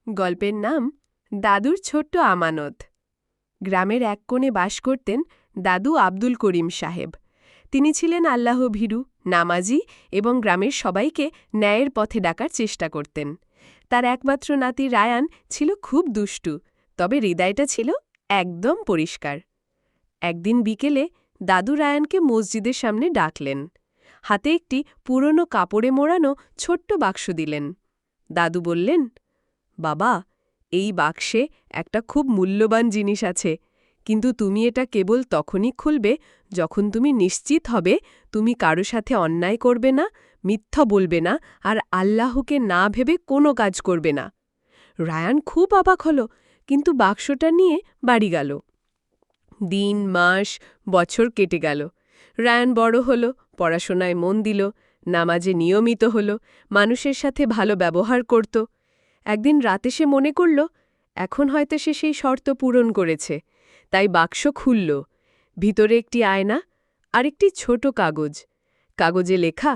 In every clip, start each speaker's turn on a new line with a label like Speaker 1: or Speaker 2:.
Speaker 1: গল্পের নাম দাদুর ছোট্ট আমানত। গ্রামের এক কোণে বাস করতেন দাদু আব্দুল করিম সাহেব। তিনি ছিলেন আল্লাহ ভীরু, নামাজি এবং গ্রামের সবাইকে ন্যায়ের পথে ডাকার চেষ্টা করতেন। তার একমাত্র নাতি রায়ান ছিল খুব দুষ্টু, তবে হৃদয়টা ছিল একদম পরিষ্কার। একদিন বিকেলে দাদু রায়ানকে মসজিদের সামনে ডাকলেন। হাতে একটি পুরনো কাপড়ে মোড়ানো ছোট্ট বাক্স দিলেন। দাদু বললেন, বাবা, এই বাক্সে একটা খুব মূল্যবান জিনিস আছে, কিন্তু তুমি এটা কেবল তখনই খুলবে যখন তুমি নিশ্চিত হবে তুমি কারো সাথে অন্যায় করবে না, মিথ্যা বলবে না আর আল্লাহকে না ভেবে কোনো কাজ করবে না। রায়ান খুব অবাক হল, কিন্তু বাক্সটা নিয়ে বাড়ি গেল। দিন, মাস, বছর কেটে গেল। রায়ান বড় হল, পড়াশোনায় মন দিল, নামাজে নিয়মিত হল, মানুষের সাথে ভালো ব্যবহার করত। একদিন রাতে সে মনে করল এখন হয়তো সে সেই শর্ত পূরণ করেছে, তাই বাক্স খুলল। ভিতরে একটি আয়না আর একটি ছোট কাগজ। কাগজে লেখা,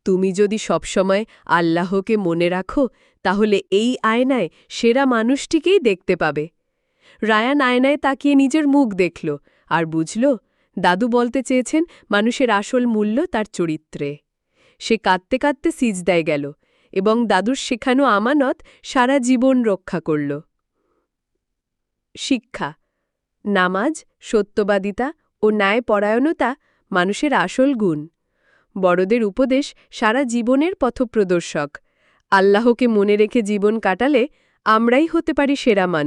Speaker 1: তুমি যদি সবসময় আল্লাহকে মনে রাখো তাহলে এই আয়নায় সেরা মানুষটিকেই দেখতে পাবে। রায়ান আয়নায় তাকিয়ে নিজের মুখ দেখল আর বুঝল দাদু বলতে চেয়েছেন মানুষের আসল মূল্য তার চরিত্রে। সে কাঁদতে কাঁদতে সিজদায় গেল এবং দাদুর শেখানো আমানত সারা জীবন রক্ষা করল। শিক্ষা: নামাজ, সত্যবাদিতা ও ন্যায়পরায়ণতা মানুষের আসল গুণ। বড়দের উপদেশ সারা জীবনের পথপ্রদর্শক। আল্লাহকে মনে রেখে জীবন কাটালে আমরাই হতে পারি সেরা মানুষ।